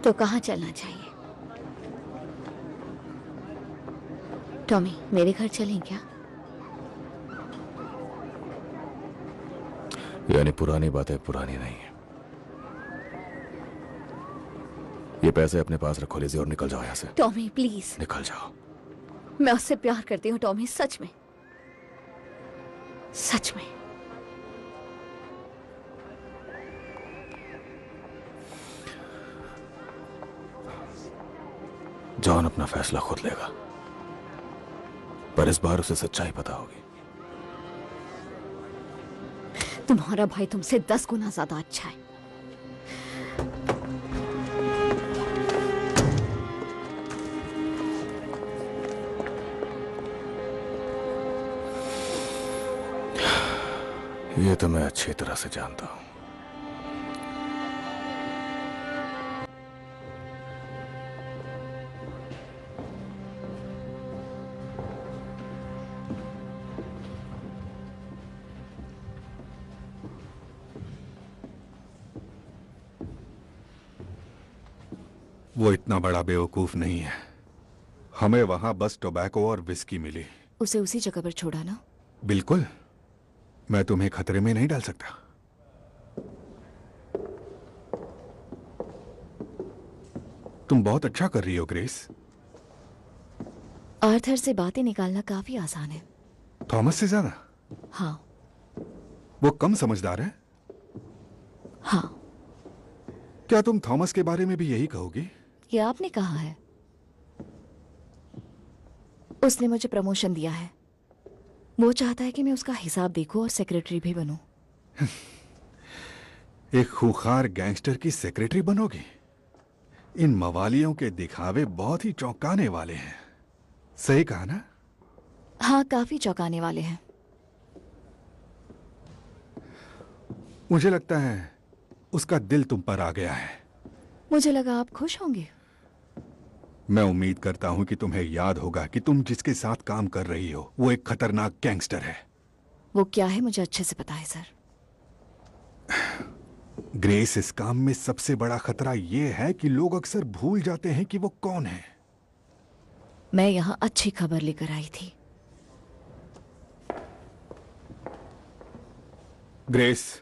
तो कहाँ चलना चाहिए? टॉमी, मेरे घर चलें क्या? यानी पुरानी बातें पुरानी नहीं है। ये पैसे अपने पास रखो लिजी और निकल जाओ यहाँ से। Tommy please. निकल जाओ। मैं उससे प्यार करती हूँ टॉमी, सच में, सच में। जॉन अपना फैसला खुद लेगा, पर इस बार उसे सच्चाई पता होगी। तुम्हारा भाई तुमसे 10 गुना ज्यादा अच्छा है। ये तो मैं अच्छी तरह से जानता हूं। वो इतना बड़ा बेवकूफ नहीं है। हमें वहां बस टोबैको और विस्की मिली। उसे उसी जगह पर छोड़ा ना? बिल्कुल। मैं तुम्हें खतरे में नहीं डाल सकता। तुम बहुत अच्छा कर रही हो ग्रेस। आर्थर से बातें निकालना काफी आसान है। थॉमस से ज्यादा? हाँ। वो कम समझदार है? हाँ। क्या तुम थॉमस के बारे में भी यही कहोगी? ये आपने कहा है। उसने मुझे प्रमोशन दिया है। वो चाहता है कि मैं उसका हिसाब देखूं और सेक्रेटरी भी बनूं। एक खूंखार गैंगस्टर की सेक्रेटरी बनोगी? इन मवालियों के दिखावे बहुत ही चौंकाने वाले हैं। सही कहा ना? हाँ, काफी चौंकाने वाले हैं। मुझे लगता है उसका दिल तुम पर आ गया है। मुझे लगा आप खुश होंगे। मैं उम्मीद करता हूं कि तुम्हें याद होगा कि तुम जिसके साथ काम कर रही हो वो एक खतरनाक गैंगस्टर है। वो क्या है मुझे अच्छे से पता है सर। ग्रेस, इस काम में सबसे बड़ा खतरा यह है कि लोग अक्सर भूल जाते हैं कि वो कौन है। मैं यहाँ अच्छी खबर लेकर आई थी। ग्रेस,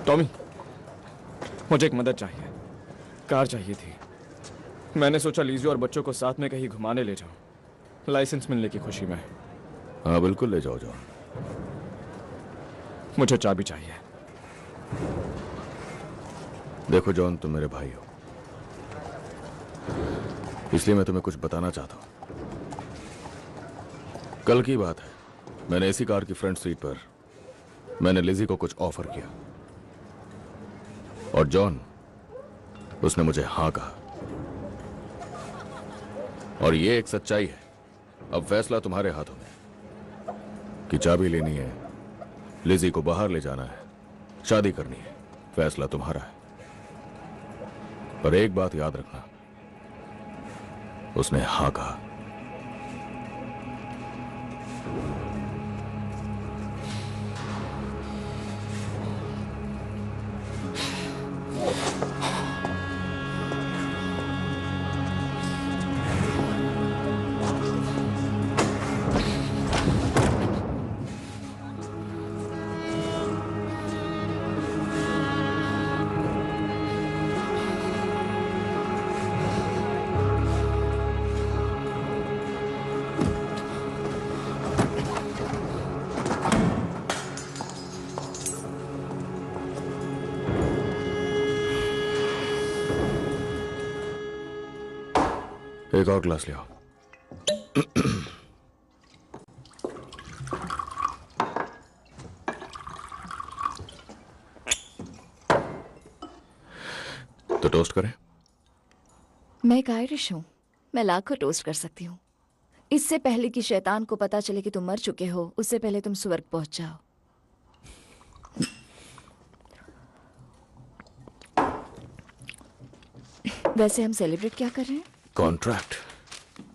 टॉमी, मुझे एक मदद चाहिए। कार चाहिए थी। मैंने सोचा लीजियो और बच्चों को साथ में कहीं घुमाने ले जाऊं, लाइसेंस मिलने की खुशी में। हाँ बिल्कुल ले जाओ जॉन। मुझे चाबी चाहिए। देखो जॉन, तुम मेरे भाई हो, इसलिए मैं तुम्हें कुछ बताना चाहता हूं। कल की बात है, मैंने इसी कार की फ्रंट सीट पर मैंने लिजी को कुछ ऑफर किया और जॉन, उसने मुझे हाँ कहा। और ये एक सच्चाई है। अब फैसला तुम्हारे हाथों में कि चाबी लेनी है, लिजी को बाहर ले जाना है, शादी करनी है। फैसला तुम्हारा है। पर एक बात याद रखना, उसने हाँ कहा। एक और ग्लास ले आओ। तो टोस्ट करें? मैं एक आयरिश हूँ, मैं लाखों टोस्ट कर सकती हूँ। इससे पहले कि शैतान को पता चले कि तुम मर चुके हो, उससे पहले तुम स्वर्ग पहुंच जाओ। वैसे हम सेलिब्रेट क्या कर रहे हैं? कॉन्ट्रैक्ट,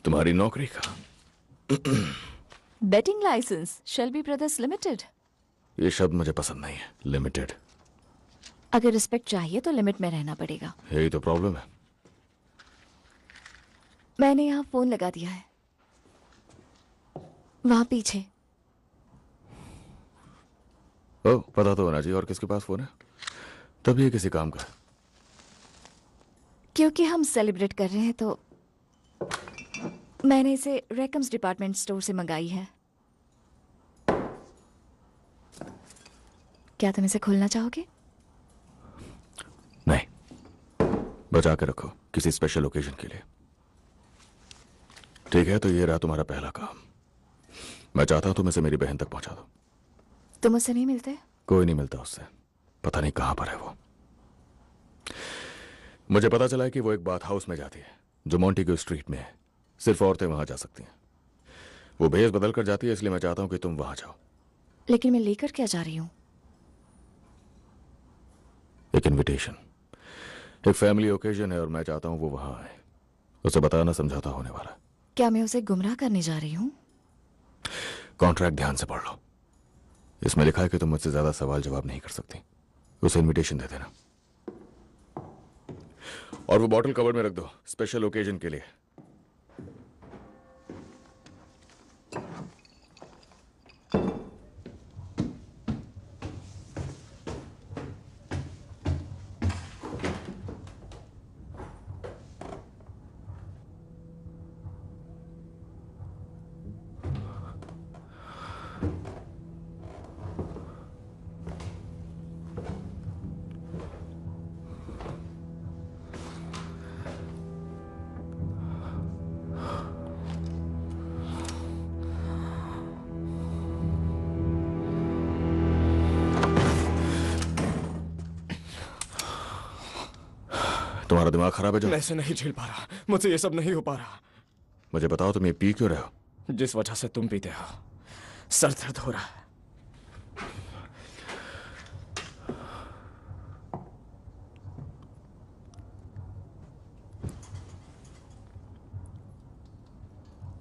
तुम्हारी नौकरी का। Betting licence, Shelby Brothers Limited. ये शब्द मुझे पसंद नहीं है, लिमिटेड। अगर रिस्पेक्ट चाहिए तो लिमिट में रहना पड़ेगा। यही तो प्रॉब्लम है। मैंने यहाँ फोन लगा दिया है, वहां पीछे। ओ, पता तो होना चाहिए। और किसके पास फोन है? तब ये किसी काम का है। क्योंकि हम सेलिब्रेट कर रहे हैं तो मैंने इसे रेकम्स डिपार्टमेंट स्टोर से मंगाई है। क्या तुम इसे खोलना चाहोगे? नहीं, बचा के रखो किसी स्पेशल ओकेजन के लिए। ठीक है, तो ये रहा तुम्हारा पहला काम। मैं चाहता हूं तुम इसे मेरी बहन तक पहुंचा दो। तुम उससे नहीं मिलते? कोई नहीं मिलता उससे, पता नहीं कहां पर है वो। मुझे पता चला है कि वो एक बाथ हाउस में जाती है जो मोंटेगो स्ट्रीट में है। सिर्फ औरतें वहां जा सकती हैं। वो भेष बदल कर जाती है, इसलिए मैं चाहता हूं कि तुम वहां जाओ। लेकिन मैं लेकर क्या जा रही हूँ? एक इनविटेशन, एक फैमिली ओकेजन है और मैं चाहता हूं वो वहां आए। उसे बताना समझौता होने वाला है। क्या मैं उसे गुमराह करने जा रही हूँ? कॉन्ट्रैक्ट ध्यान से पढ़ लो। इसमें लिखा है कि तुम मुझसे ज्यादा सवाल जवाब नहीं कर सकती। उसे इनविटेशन दे देना और वो बॉटल कवर में रख दो, स्पेशल ओकेजन के लिए। तुम्हारा दिमाग खराब है जो? मैं इसे नहीं झेल पा रहा, मुझसे ये सब नहीं हो पा रहा। मुझे बताओ तुम ये पी क्यों रहे हो? जिस वजह से तुम पीते हो, सर दर्द हो रहा है।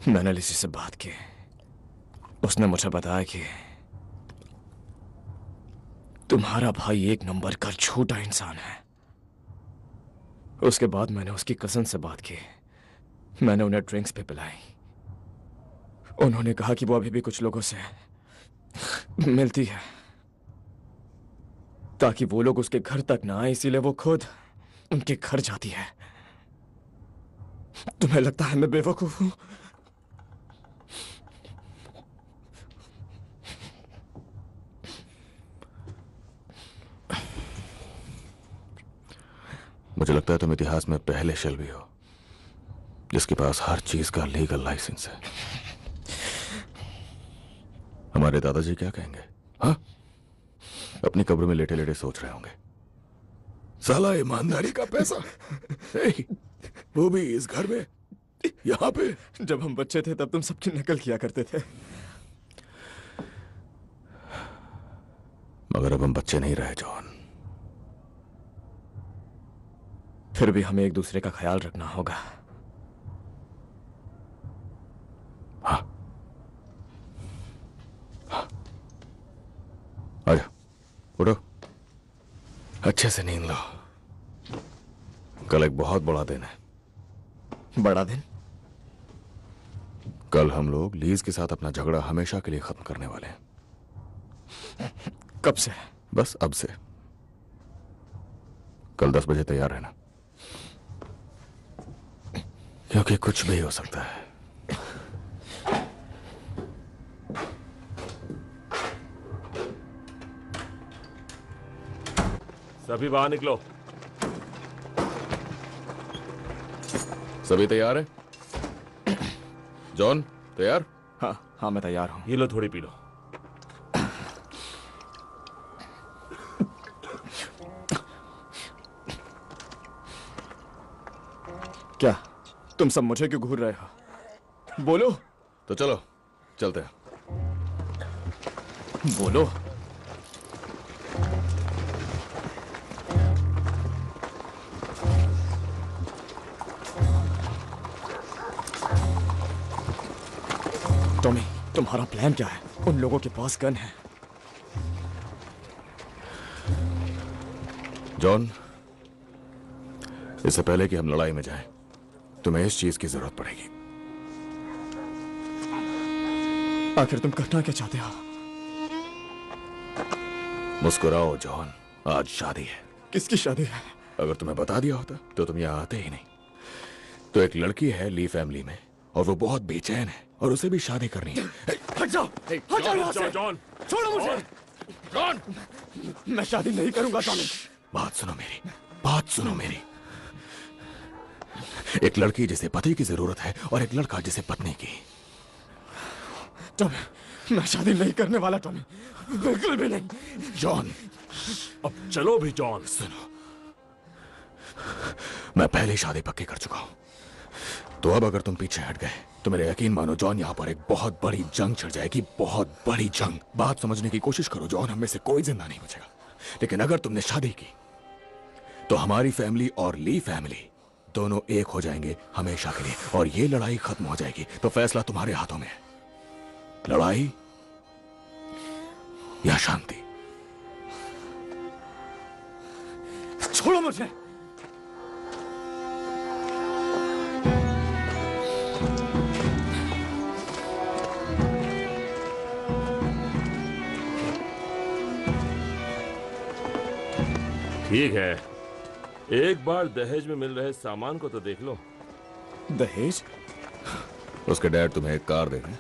मैंने लिसी से बात की, उसने मुझे बताया कि तुम्हारा भाई एक नंबर का झूठा इंसान है। उसके बाद मैंने उसकी कजन से बात की, मैंने उन्हें ड्रिंक्स भी पिलाई। उन्होंने कहा कि वो अभी भी कुछ लोगों से मिलती है ताकि वो लोग उसके घर तक ना आए, इसीलिए वो खुद उनके घर जाती है। तुम्हें लगता है मैं बेवकूफ हूं? मुझे लगता है तुम इतिहास में पहले शेल्बी हो जिसके पास हर चीज का लीगल लाइसेंस है। हमारे दादाजी क्या कहेंगे? हाँ, अपनी कब्र में लेटे लेटे सोच रहे होंगे, साला ईमानदारी का पैसा वो भी इस घर में, यहाँ पे। जब हम बच्चे थे तब तुम सबकी नकल किया करते थे, मगर अब हम बच्चे नहीं रहे जॉन। फिर भी हमें एक दूसरे का ख्याल रखना होगा। हाँ, हाँ। आजा, उठो, अच्छे से नींद लो। कल एक बहुत बड़ा दिन है। बड़ा दिन? कल हम लोग लीज के साथ अपना झगड़ा हमेशा के लिए खत्म करने वाले हैं। कब से? बस अब से। कल 10 बजे तैयार रहना, क्योंकि कुछ भी हो सकता है। सभी बाहर निकलो। सभी तैयार है? जॉन तैयार? हाँ मैं तैयार हूं। ये लो, थोड़ी पी लो। क्या तुम सब मुझे क्यों घूर रहे हो? बोलो। तो चलो चलते हैं। बोलो। टॉमी, तुम्हारा प्लान क्या है? उन लोगों के पास गन है। जॉन, इससे पहले कि हम लड़ाई में जाएं, तुम्हें इस चीज की जरूरत पड़ेगी। आखिर तुम करना क्या चाहते हो? मुस्कुराओ जॉन, आज शादी है। किसकी शादी है? अगर तुम्हें बता दिया होता तो तुम यहाँ आते ही नहीं। तो एक लड़की है ली फैमिली में और वो बहुत बेचैन है और उसे भी शादी करनी है। हट जाओ, हट जाओ यहाँ से। जॉन, छोड़ो मुझे। जॉन, मैं शादी नहीं करूंगा टॉमी। बात सुनो मेरी, बात सुनो मेरी। एक लड़की जिसे पति की जरूरत है और एक लड़का जिसे पत्नी की। टॉमी, मैं शादी नहीं करने वाला टॉमी, बिल्कुल भी नहीं। जॉन, अब चलो भी जॉन। सुनो, मैं पहले ही शादी पक्की कर चुका हूं, तो अब अगर तुम पीछे हट गए तो मेरे यकीन मानो जॉन, यहाँ पर एक बहुत बड़ी जंग छिड़ जाएगी, बहुत बड़ी जंग। बात समझने की कोशिश करो जॉन, हम में से कोई जिंदा नहीं बचेगा। लेकिन अगर तुमने शादी की तो हमारी फैमिली और ली फैमिली दोनों एक हो जाएंगे हमेशा के लिए, और ये लड़ाई खत्म हो जाएगी। तो फैसला तुम्हारे हाथों में है, लड़ाई या शांति। छोड़ो मुझे। ठीक है, एक बार दहेज में मिल रहे सामान को तो देख लो। दहेज? उसके डैड तुम्हें एक कार दे दें।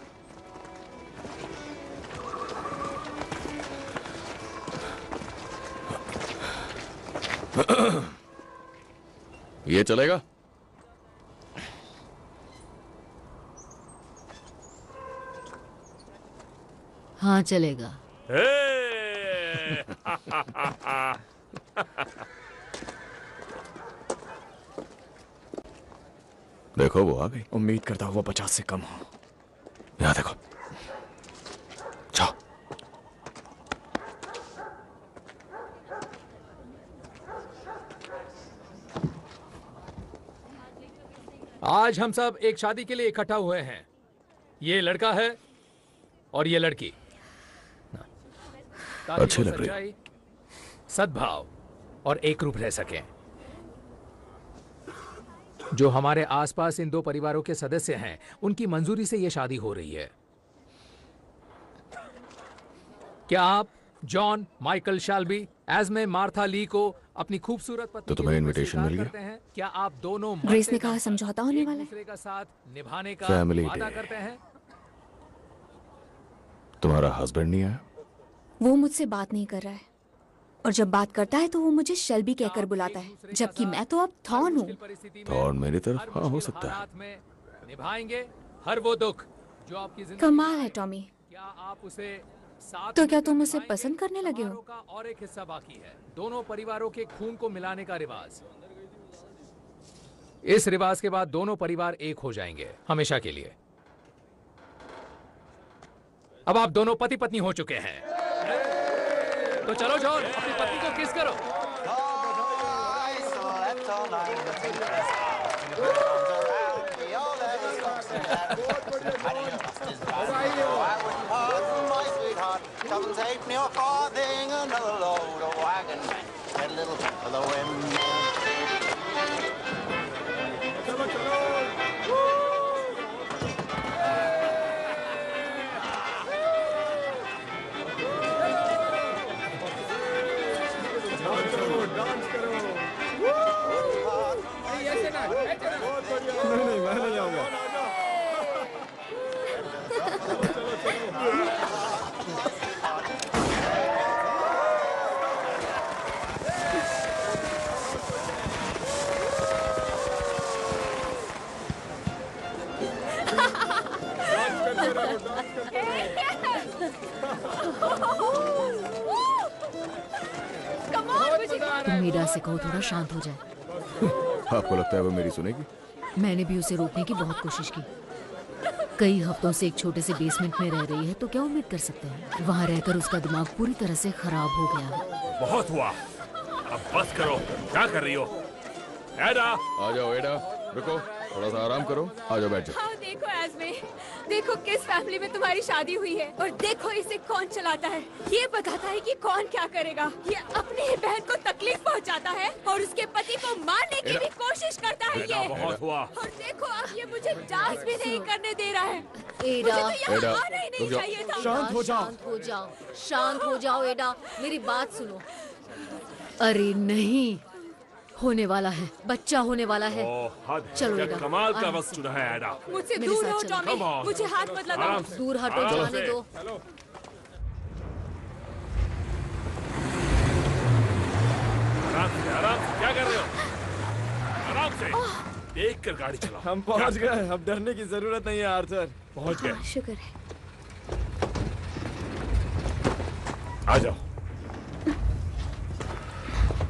ये चलेगा? हाँ चलेगा। देखो वो आ गई। उम्मीद करता हुआ 50 से कम हो। यहाँ देखो, जाओ। आज हम सब एक शादी के लिए इकट्ठा हुए हैं। ये लड़का है और ये लड़की। अच्छी लग रही सच्चाई, सद्भाव और एक रूप रह सकें। जो हमारे आसपास इन दो परिवारों के सदस्य हैं, उनकी मंजूरी से यह शादी हो रही है। क्या आप जॉन माइकल शेल्बी एज़मे मार्था ली को अपनी खूबसूरत पत्नी तो तुम्हें इनविटेशन मिल करते हैं? क्या आप दोनों ग्रेस ने कहा समझौता होने वाला है। दूसरे का साथ निभाने का फैमिली वादा डे। करते हैं? तुम्हारा हस्बैंड नहीं आया? वो मुझसे बात नहीं कर रहा है। और जब बात करता है तो वो मुझे शेल्बी कहकर बुलाता है, जबकि मैं तो अब थॉर्न हूँ। थॉर्न मेरी तरफ? हाँ, हो सकता है। निभाएंगे हर वो दुख जो आपकी जिंदगी। कमाल है टॉमी। क्या आप उसे साथ तो क्या तुम उसे पसंद करने लगे हो? का और एक हिस्सा बाकी है, दोनों परिवारों के खून को मिलाने का रिवाज। इस रिवाज के बाद दोनों परिवार एक हो जाएंगे हमेशा के लिए। अब आप दोनों पति पत्नी हो चुके हैं, तो चलो जॉन, अपनी पत्नी को किस करो। Come take me off farthing, another load of wagon, get a little of the wind. नहीं, मैं नहीं आऊंगा। तुम मीरा से कहो थोड़ा शांत हो जाए। आपको लगता है वो मेरी सुनेगी? मैंने भी उसे रोकने की बहुत कोशिश की। कई हफ्तों से एक छोटे से बेसमेंट में रह रही है, तो क्या उम्मीद कर सकते हैं? वहाँ रहकर उसका दिमाग पूरी तरह से खराब हो गया है। बहुत हुआ, अब बस करो। क्या कर रही हो? एडा, आ जाओ एडा, रुको, थोड़ा सा आराम करो, आ जाओ, बैठ जाओ। हाँ, देखो एस्मे, देखो किस फैमिली में तुम्हारी शादी हुई है, और देखो इसे कौन चलाता है। ये बताता है कि कौन क्या करेगा। ये अपनी ही बहन को तकलीफ पहुंचाता है और उसके पति को मारने की भी कोशिश करता है। ये बहुत हुआ। और देखो अब ये मुझे डांस भी नहीं करने दे रहा है। एडा, मुझे तो यहाँ आना ही नहीं चाहिए था। शांत हो जाओ। शांत हो जाओ, शांत हो जाओ एडा, मेरी बात सुनो। अरे नहीं, होने वाला है, बच्चा होने वाला है। चलो एडा, कमाल का वक्त चुना है एडा। मुझसे दूर हो टॉमी, मुझे हाथ मत लगाओ। दूर हटो, जाने दो। आराम से, क्या कर रहे हो? आराम से, देख कर गाड़ी चलाओ। हम पहुंच गए, अब डरने की जरूरत नहीं है आर्थर। पहुंच गए। शुक्र है। आ जाओ।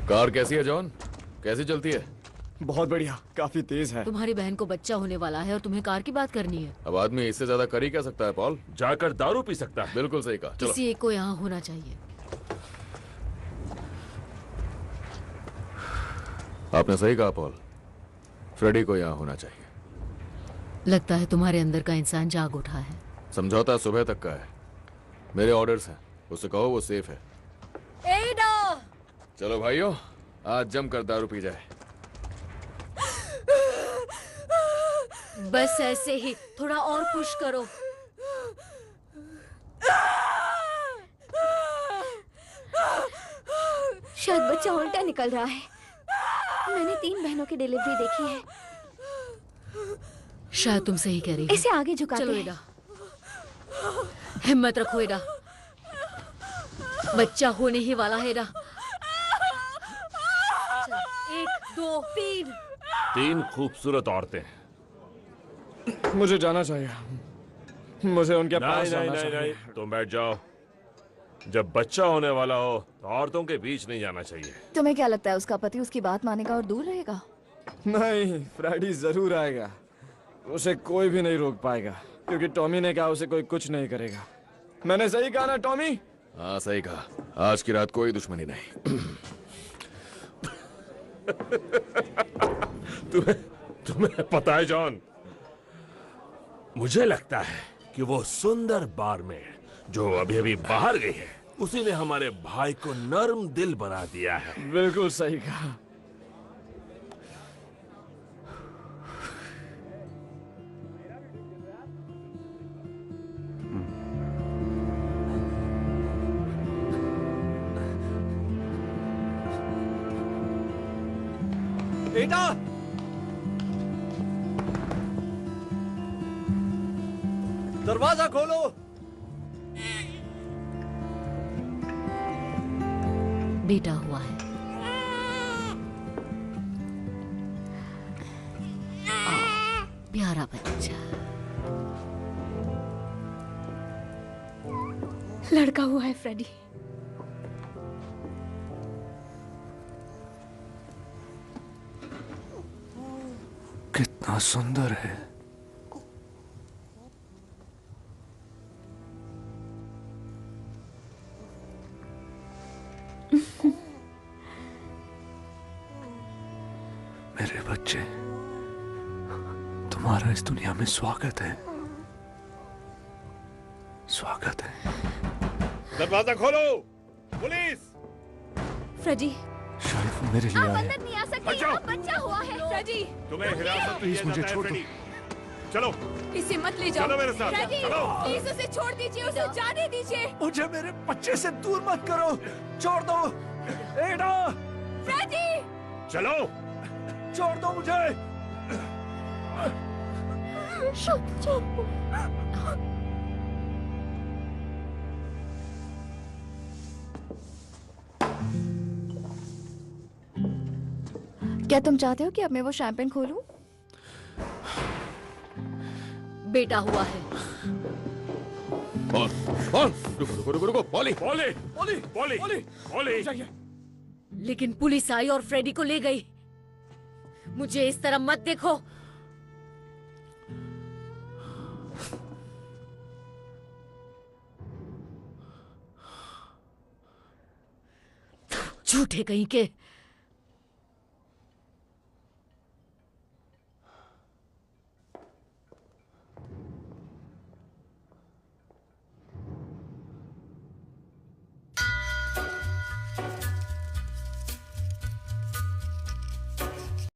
कार कैसी है जॉन? कैसी चलती है? बहुत बढ़िया, काफी तेज है। तुम्हारी बहन को बच्चा होने वाला है और तुम्हें कार की बात करनी है। अब आदमी इससे ज्यादा कर ही क्या सकता है पॉल? जाकर दारू पी सकता है। बिल्कुल सही कहा। चलो। किसी एक को यहाँ होना चाहिए। आपने सही कहा पॉल, फ्रेडी को यहाँ होना चाहिए। लगता है तुम्हारे अंदर का इंसान जाग उठा है। समझौता सुबह तक का है, मेरे ऑर्डर्स हैं, उससे कहो वो सेफ है। एडा! चलो भाइयों, आज जमकर दारू पी जाए। बस ऐसे ही, थोड़ा और पुश करो। शायद बच्चा उल्टा निकल रहा है। मैंने 3 बहनों की डिलीवरी देखी है। शायद तुम सही कह रही हो। इसे आगे झुकाते चलो हैं। एडा, हिम्मत रखो एडा, बच्चा होने ही वाला है एडा। 1 2 3। 3 खूबसूरत औरतें। मुझे जाना चाहिए, मुझे उनके पास जाना नहीं, चाहिए। तुम बैठ जाओ। जब बच्चा होने वाला हो तो औरतों के बीच नहीं जाना चाहिए। तुम्हें क्या लगता है उसका पति उसकी बात मानेगा और दूर रहेगा? नहीं, फ्रेडी जरूर आएगा। उसे कोई भी नहीं रोक पाएगा, क्योंकि टॉमी ने कहा उसे कोई कुछ नहीं करेगा। मैंने सही कहा ना टॉमी? हाँ सही कहा, आज की रात कोई दुश्मनी नहीं। तुम्हें पता है जॉन, मुझे लगता है कि वो सुंदर बारमेड जो अभी अभी बाहर गई है, उसी ने हमारे भाई को नर्म दिल बना दिया है। बिल्कुल सही कहा। बेटा, दरवाजा खोलो। बेटा हुआ है। प्यारा बच्चा। लड़का हुआ है फ्रेडी। कितना सुंदर है। मेरे बच्चे, तुम्हारा इस दुनिया में स्वागत है। स्वागत है। दरवाजा खोलो, पुलिस। फ्रेडी, शरीफ मेरे लिए आप आए। अंदर नहीं आ सकते, यहाँ बच्चा हुआ है। फ्रेडी, तुम्हें हिरासत में प्लीज लिया मुझे जाता है, छोड़ दो। फ्रेडी। चलो इसे मत ले जाओ। चलो मेरे साथ, फ्रेडी, चलो। प्लीज उसे छोड़ दीजिए, उसे जाने दीजिए। मुझे मेरे बच्चे से दूर मत करो, छोड़ दो। एडा, फ्रेडी, चलो, छोड़ दो मुझे। क्या तुम चाहते हो कि अब मैं वो शैंपेन खोलूं? बेटा हुआ है। रुको रुको रुको रुको, poly poly poly poly poly. लेकिन पुलिस आई और फ्रेडी को ले गई। मुझे इस तरह मत देखो। झूठे कहीं के।